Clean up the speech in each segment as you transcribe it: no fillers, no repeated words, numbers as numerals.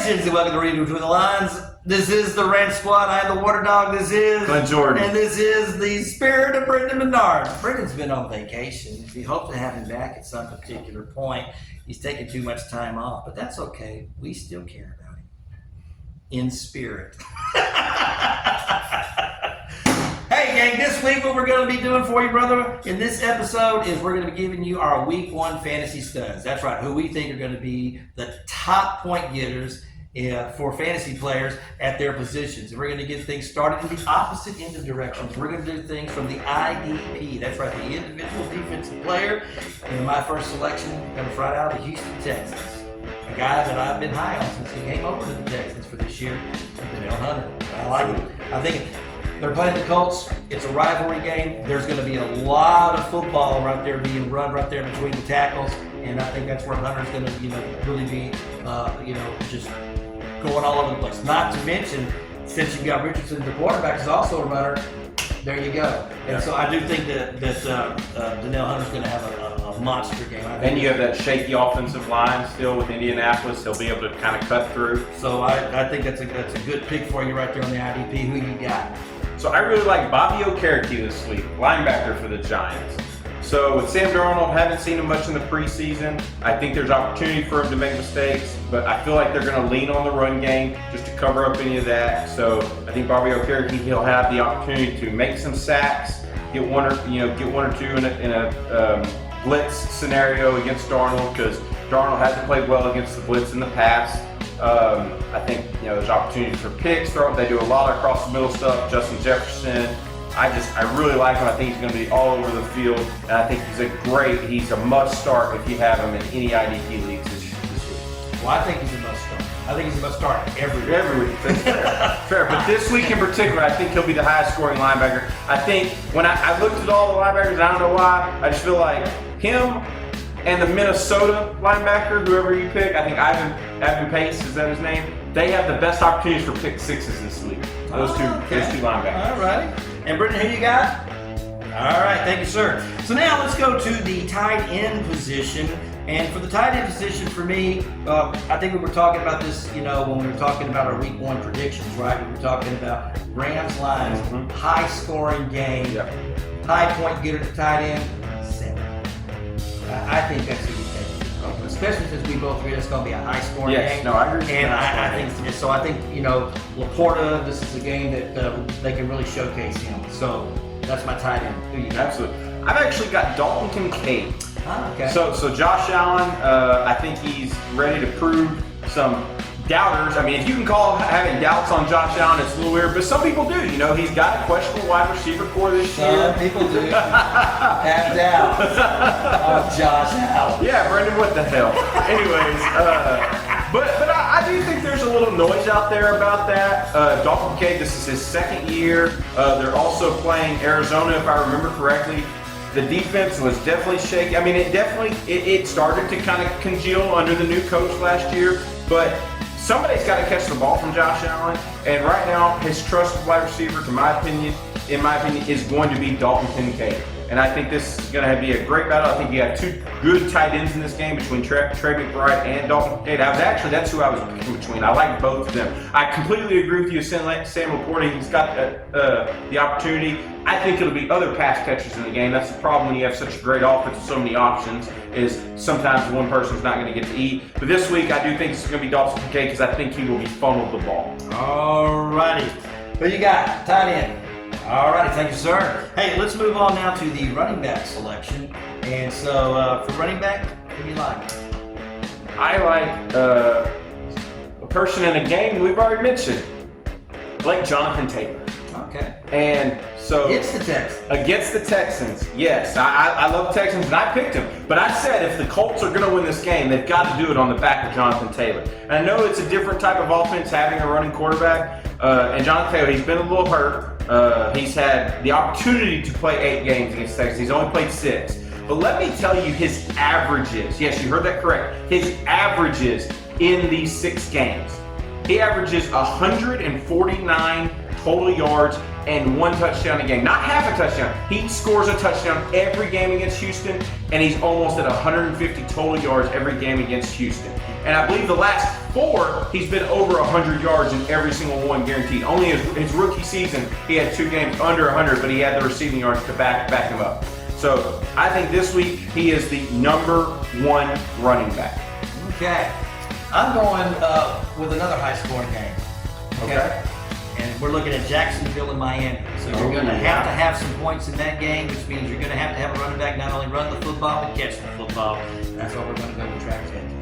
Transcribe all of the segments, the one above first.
Congratulations and welcome to Reading Between the Lines. This is the Rant Squad. I am the Water Dog. This is Glenn Jordan. And this is the spirit of Brendan Menard. Brendan's been on vacation. We hope to have him back at some particular point. He's taking too much time off, but that's okay. We still care about him. In spirit. Hey gang, this week what we're going to be doing for you, brother, in this episode is we're going to be giving you our week one fantasy studs. That's right, who we think are going to be the top point getters for fantasy players at their positions. And we're going to get things started in the opposite end of directions. We're going to do things from the IDP. That's right, the individual defensive player. And my first selection comes right out of the Houston Texans. A guy that I've been high on since he came over to the Texans for this year, Danielle Hunter. I like him. I think they're playing the Colts. It's a rivalry game. There's going to be a lot of football right there being run right there between the tackles, and I think that's where Hunter's going to, really be, just going all over the place. Not to mention, since you've got Richardson, the quarterback, is also a runner. There you go. And so I do think that Danielle Hunter's going to have a monster game. And you have that shaky offensive line still with Indianapolis. He'll be able to kind of cut through. So I think that's a good pick for you right there on the IDP. Who you got? So I really like Bobby Okereke this week, linebacker for the Giants. So with Sam Darnold, haven't seen him much in the preseason. I think there's opportunity for him to make mistakes, but I feel like they're going to lean on the run game just to cover up any of that. So I think Bobby Okereke, he'll have the opportunity to make some sacks, get one or two in a blitz scenario against Darnold, because Darnold hasn't played well against the blitz in the past. I think there's opportunity for picks. They do a lot of across the middle stuff. Justin Jefferson, I really like him. I think he's going to be all over the field, and I think he's a must start if you have him in any IDP leagues this week. Well, I think he's a must start. I think he's a must start every week. Every week, that's fair. But this week in particular, I think he'll be the highest scoring linebacker. I think when I looked at all the linebackers, I don't know why, I just feel like him and the Minnesota linebacker, whoever you pick, I think Ivan Pace, is that his name? They have the best opportunities for pick sixes this week. Those two linebackers. All right. And Brendan, who you got? All right, thank you, sir. So now let's go to the tight end position. And for the tight end position, for me, I think we were talking about this, when we were talking about our week one predictions, right? We were talking about Rams Lions, high scoring game, high point getter to tight end, 7. I think that's who you take. Especially since we both agree it's going to be a high scoring game. Yes, no, I agree. And I think Laporta, this is a game that they can really showcase him. So that's my tight end. Who you got? Absolutely. I've actually got Dalton Kincaid. Okay. So Josh Allen, I think he's ready to prove some doubters. I mean, if you can call having doubts on Josh Allen, it's a little weird, but some people do. He's got a questionable wide receiver core this year. Some people do have doubts on Josh Allen. Yeah, Brendan, what the hell? Anyways, but I do think there's a little noise out there about that. Dalton Kincaid, this is his second year. They're also playing Arizona, if I remember correctly. The defense was definitely shaky. I mean, it started to kind of congeal under the new coach last year, but somebody's got to catch the ball from Josh Allen, and right now his trusted wide receiver, in my opinion, is going to be Dalton Kincaid. And I think this is going to be a great battle. I think you have two good tight ends in this game between Trey McBride and Dalton Kincaid. That's who I was picking between. I like both of them. I completely agree with you, Sam Laporta. He's got the opportunity. I think it'll be other pass catchers in the game. That's the problem when you have such a great offense with so many options, is sometimes one person's not going to get to eat. But this week, I do think it's going to be Dalton Kincaid because I think he will be funneled the ball. All righty. Who you got? Tight end. All righty, thank you, sir. Hey, let's move on now to the running back selection. And so, for running back, who do you like? I like a person in a game we've already mentioned, like Jonathan Taylor. Okay. And so against the Texans, yes. I love the Texans, and I picked him. But I said if the Colts are going to win this game, they've got to do it on the back of Jonathan Taylor. And I know it's a different type of offense having a running quarterback. And Jonathan Taylor, he's been a little hurt. He's had the opportunity to play 8 games against Texas. He's only played 6. But let me tell you his averages. Yes, you heard that correct. His averages in these 6 games. He averages 149 total yards and 1 touchdown a game. Not half a touchdown. He scores a touchdown every game against Houston, and he's almost at 150 total yards every game against Houston. And I believe the last 4, he's been over 100 yards in every single one guaranteed. Only his rookie season, he had 2 games under 100, but he had the receiving yards to back him up. So I think this week he is the number 1 running back. Okay. I'm going with another high-scoring game. Okay. And we're looking at Jacksonville and Miami. So you're going to have some points in that game, which means you're going to have a running back not only run the football, but catch the football. That's what we're going to go with Travis Etienne.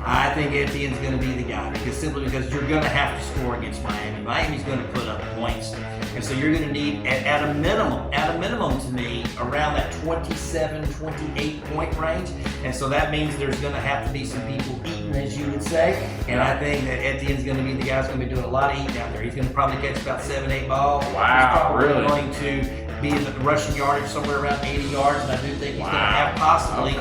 I think Etienne's going to be the guy simply because you're going to have to score against Miami. Miami's going to put up points. And so you're going to need, at a minimum to me, around that 27, 28 point range. And so that means there's going to have to be some people eating, as you would say. And I think that Etienne's going to be the guy who's going to be doing a lot of eating out there. He's going to probably catch about 7, 8 balls. Wow, he's really? going to be in the rushing yardage somewhere around 80 yards. And I do think he's going to have possibly...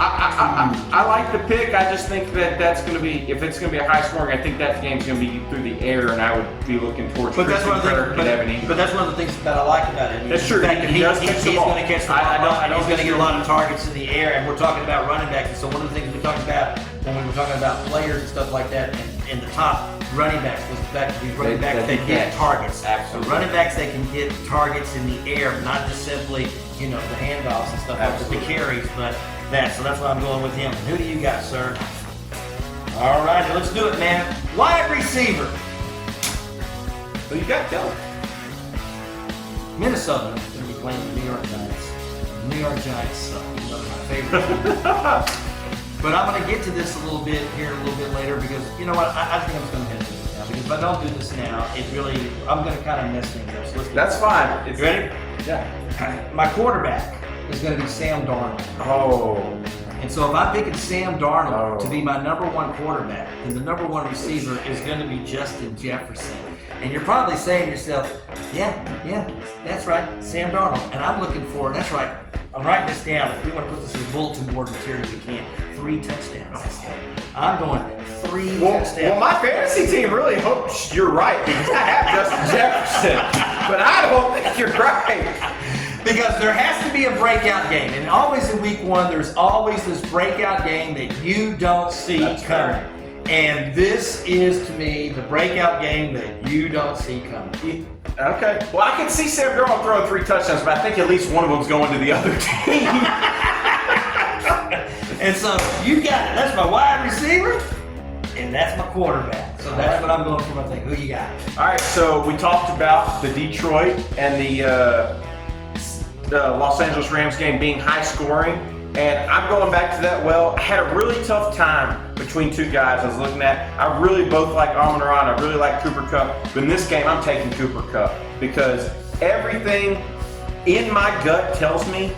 I like the pick. I just think that's going to be, if it's going to be a high scoring, I think that game's going to be through the air, and I would be looking towards Christian Kirk and Evan Ingram. But that's one of the things that I like about it. That's true. He's going to catch the ball. He's going to get a lot of targets in the air, and we're talking about running backs. And so one of the things we talked about when we were talking about players and stuff like that, and the top running backs was the fact that these running backs they get targets. Absolutely. So running backs they can get targets in the air, not just simply the handoffs and stuff like that, the carries, but that. So that's why I'm going with him. Who do you got, sir? All right, let's do it, man. Wide receiver. Who you got, Dylan? Minnesota is going to be playing the New York Giants. The New York Giants suck. One of my favorites. But I'm going to get to this a little bit later because you know what? I think I'm just going to head to this now because if I don't do this now, I'm going to kind of mess things up. So That's fine. You ready? Yeah. My quarterback is going to be Sam Darnold. Oh. And so if I'm picking Sam Darnold to be my number 1 quarterback, then the number 1 receiver is going to be Justin Jefferson. And you're probably saying to yourself, yeah, that's right, Sam Darnold. And I'm looking for, that's right, I'm writing this down. If we want to put this in bulletin board material, we can. 3 touchdowns this game. I'm going 3 touchdowns. Well, my fantasy team really hopes you're right because I have Justin Jefferson. But I don't think you're right. Because there has to be a breakout game. And always in week 1, there's always this breakout game that you don't see coming. And this is, to me, the breakout game that you don't see coming. Okay. Well, I can see Sam Darnold throwing 3 touchdowns, but I think at least one of them's going to the other team. And so you got it. That's my wide receiver, and that's my quarterback. So that's what I'm going for my thing. Who you got? All right. So we talked about the Detroit and the Los Angeles Rams game being high scoring, and I'm going back to that. Well, I had a really tough time between 2 guys I was looking at. I really both like Amon-Ra, I really like Cooper Kupp, but in this game I'm taking Cooper Kupp because everything in my gut tells me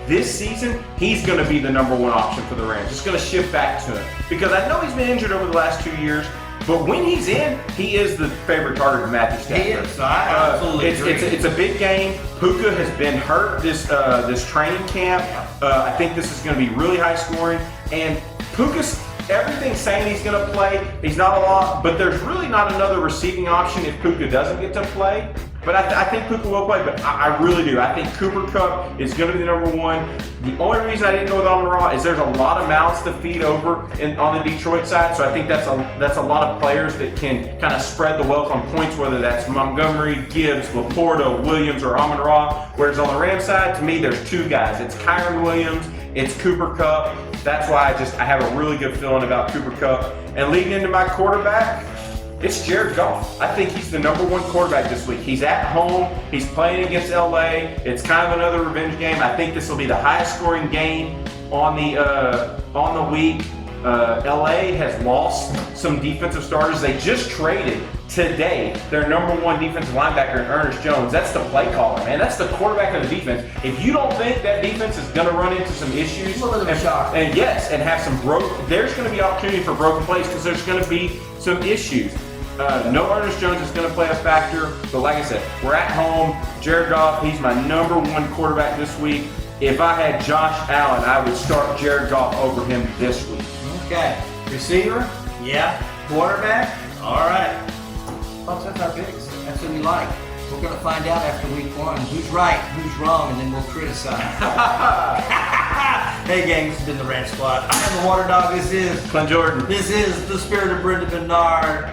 this season he's going to be the number 1 option for the Rams. It's going to shift back to him because I know he's been injured over the last 2 years. But when he's in, he is the favorite target of Matthew Stafford. He is. I absolutely agree. It's a big game. Puka has been hurt this training camp. I think this is going to be really high scoring. And Puka's everything's saying he's going to play. He's not a lot, but there's really not another receiving option if Puka doesn't get to play. But I think Puka will play, but I really do. I think Cooper Kupp is going to be the number 1. The only reason I didn't go with Amon-Ra is there's a lot of mouths to feed over on the Detroit side, so I think that's a lot of players that can kind of spread the wealth on points, whether that's Montgomery, Gibbs, Laporta, Williams, or Amon-Ra. Whereas on the Rams side, to me, there's 2 guys. It's Kyron Williams, it's Cooper Kupp. That's why I have a really good feeling about Cooper Kupp. And leading into my quarterback, it's Jared Goff. I think he's the number 1 quarterback this week. He's at home. He's playing against LA. It's kind of another revenge game. I think this will be the highest scoring game on the week. LA has lost some defensive starters. They just traded today their number 1 defensive linebacker in Ernest Jones. That's the play caller, man. That's the quarterback of the defense. If you don't think that defense is going to run into some issues and have some there's going to be opportunity for broken plays because there's going to be some issues. No Ernest Jones is going to play a factor, but like I said, we're at home. Jared Goff, he's my number 1 quarterback this week. If I had Josh Allen, I would start Jared Goff over him this week. Okay. Receiver? Yeah. Quarterback? All right. Folks, that's our picks. That's what we like. We're going to find out after week 1 who's right, who's wrong, and then we'll criticize. Hey gang, this has been the Rant Squad. I am the Water Dog. This is Clint Jordan. This is the spirit of Brenda Bernard.